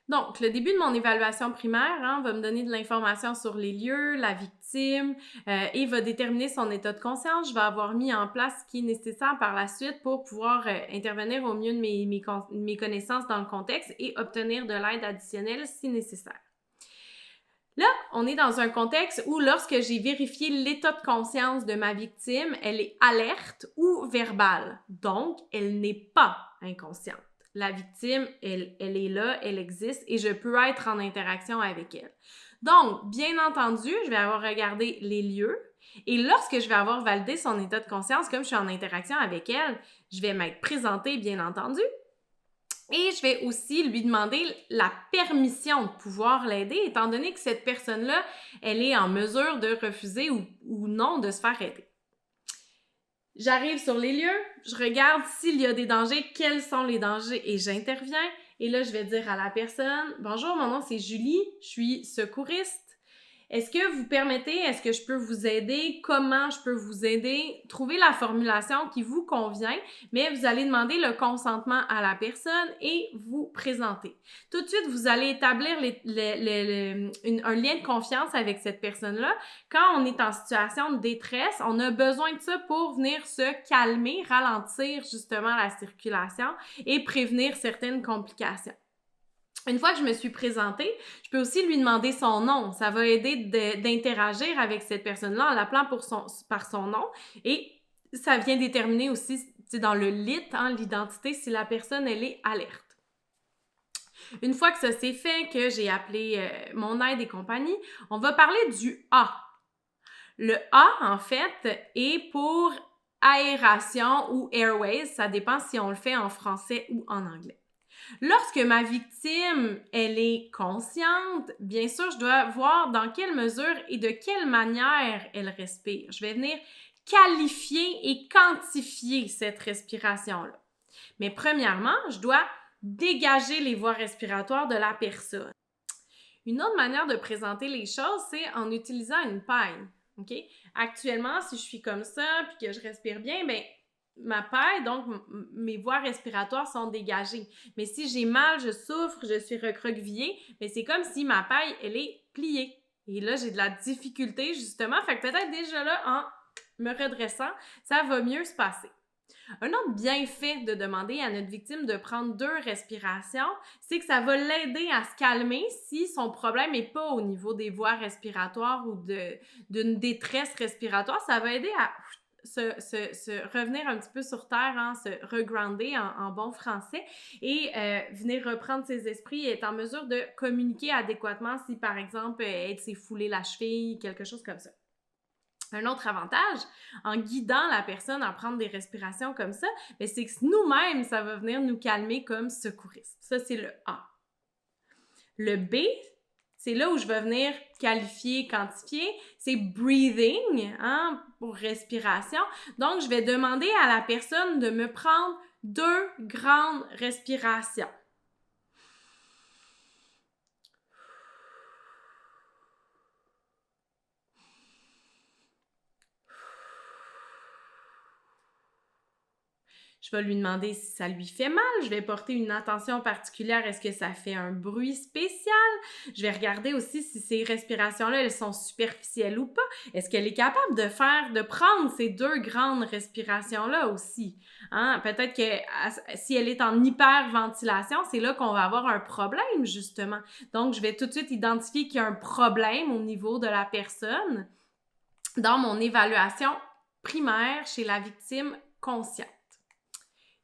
Donc, le début de mon évaluation primaire va me donner de l'information sur les lieux, la victime et va déterminer son état de conscience. Je vais avoir mis en place ce qui est nécessaire par la suite pour pouvoir intervenir au mieux de mes connaissances dans le contexte et obtenir de l'aide additionnelle si nécessaire. Là, on est dans un contexte où lorsque j'ai vérifié l'état de conscience de ma victime, elle est alerte ou verbale. Donc, elle n'est pas inconsciente. La victime, elle est là, elle existe et je peux être en interaction avec elle. Donc, bien entendu, je vais avoir regardé les lieux et lorsque je vais avoir validé son état de conscience, comme je suis en interaction avec elle, je vais m'être présentée, bien entendu, et je vais aussi lui demander la permission de pouvoir l'aider, étant donné que cette personne-là, elle est en mesure de refuser ou non de se faire aider. J'arrive sur les lieux, je regarde s'il y a des dangers, quels sont les dangers, et j'interviens. Et là, je vais dire à la personne, « Bonjour, mon nom c'est Julie, je suis secouriste. Est-ce que vous permettez, est-ce que je peux vous aider? Comment je peux vous aider? » Trouvez la formulation qui vous convient, mais vous allez demander le consentement à la personne et vous présenter. Tout de suite, vous allez établir un lien de confiance avec cette personne-là. Quand on est en situation de détresse, on a besoin de ça pour venir se calmer, ralentir justement la circulation et prévenir certaines complications. Une fois que je me suis présentée, je peux aussi lui demander son nom. Ça va aider d'interagir avec cette personne-là en l'appelant par son nom. Et ça vient déterminer aussi dans le lit, l'identité, si la personne, elle est alerte. Une fois que ça s'est fait, que j'ai appelé mon aide et compagnie, on va parler du A. Le A, en fait, est pour aération ou airways. Ça dépend si on le fait en français ou en anglais. Lorsque ma victime, elle est consciente, bien sûr, je dois voir dans quelle mesure et de quelle manière elle respire. Je vais venir qualifier et quantifier cette respiration-là. Mais premièrement, je dois dégager les voies respiratoires de la personne. Une autre manière de présenter les choses, c'est en utilisant une paille. Okay? Actuellement, si je suis comme ça puis que je respire bien, ben ma paille, donc mes voies respiratoires sont dégagées. Mais si j'ai mal, je souffre, je suis recroquevillée, mais c'est comme si ma paille, elle est pliée. Et là, j'ai de la difficulté, justement. Fait que peut-être déjà là, en me redressant, ça va mieux se passer. Un autre bienfait de demander à notre victime de prendre 2 respirations, c'est que ça va l'aider à se calmer si son problème n'est pas au niveau des voies respiratoires ou d'une détresse respiratoire. Ça va aider à se revenir un petit peu sur terre, se regrounder en bon français et venir reprendre ses esprits et être en mesure de communiquer adéquatement si, par exemple, elle s'est foulée la cheville, quelque chose comme ça. Un autre avantage, en guidant la personne à prendre des respirations comme ça, c'est que nous-mêmes, ça va venir nous calmer comme secouristes. Ça, c'est le A. Le B, c'est là où je vais venir qualifier, quantifier, c'est breathing, pour respiration. Donc, je vais demander à la personne de me prendre 2 grandes respirations. Je vais lui demander si ça lui fait mal. Je vais porter une attention particulière. Est-ce que ça fait un bruit spécial? Je vais regarder aussi si ces respirations-là, elles sont superficielles ou pas. Est-ce qu'elle est capable de prendre ces 2 grandes respirations-là aussi? Peut-être que si elle est en hyperventilation, c'est là qu'on va avoir un problème, justement. Donc, je vais tout de suite identifier qu'il y a un problème au niveau de la personne dans mon évaluation primaire chez la victime consciente.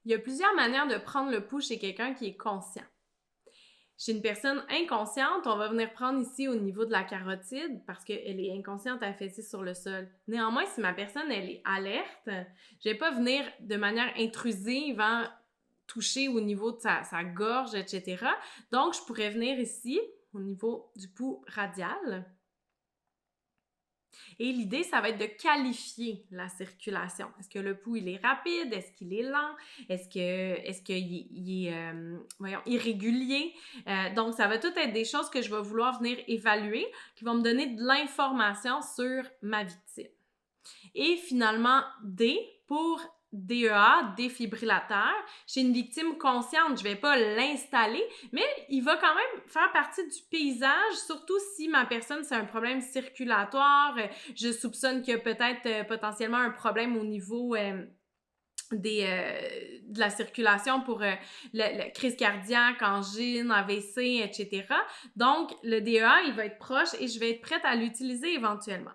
Il y a plusieurs manières de prendre le pouls chez quelqu'un qui est conscient. Chez une personne inconsciente, on va venir prendre ici au niveau de la carotide parce qu'elle est inconsciente, affaissée sur le sol. Néanmoins, si ma personne elle est alerte, je ne vais pas venir de manière intrusive toucher au niveau de sa gorge, etc. Donc, je pourrais venir ici au niveau du pouls radial. Et l'idée, ça va être de qualifier la circulation. Est-ce que le pouls, il est rapide? Est-ce qu'il est lent? Est-ce qu'il est irrégulier? Donc, ça va tout être des choses que je vais vouloir venir évaluer, qui vont me donner de l'information sur ma victime. Et finalement, D, pour DEA, défibrillateur, chez une victime consciente. Je vais pas l'installer, mais il va quand même faire partie du paysage, surtout si ma personne, c'est un problème circulatoire. Je soupçonne qu'il y a peut-être potentiellement un problème au niveau de la circulation pour la crise cardiaque, angine, AVC, etc. Donc, le DEA, il va être proche et je vais être prête à l'utiliser éventuellement.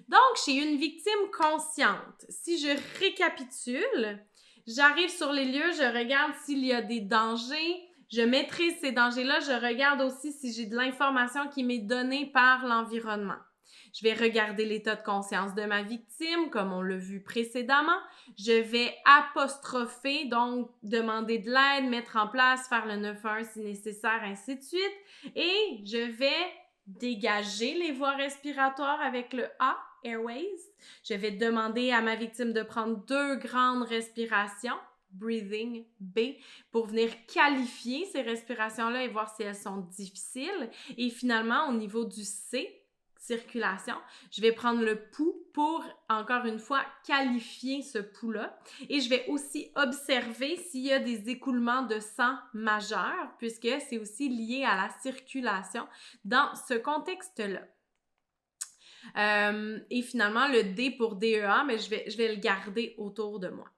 Donc, chez une victime consciente, si je récapitule, j'arrive sur les lieux, je regarde s'il y a des dangers, je maîtrise ces dangers-là, je regarde aussi si j'ai de l'information qui m'est donnée par l'environnement. Je vais regarder l'état de conscience de ma victime, comme on l'a vu précédemment. Je vais apostropher, donc demander de l'aide, mettre en place, faire le 911 si nécessaire, ainsi de suite. Et je vais dégager les voies respiratoires avec le A, Airways. Je vais demander à ma victime de prendre 2 grandes respirations, breathing B, pour venir qualifier ces respirations-là et voir si elles sont difficiles. Et finalement, au niveau du C, circulation, je vais prendre le pouls pour, encore une fois, qualifier ce pouls-là. Et je vais aussi observer s'il y a des écoulements de sang majeurs, puisque c'est aussi lié à la circulation dans ce contexte-là. Et finalement, le D pour DEA, mais je vais le garder autour de moi.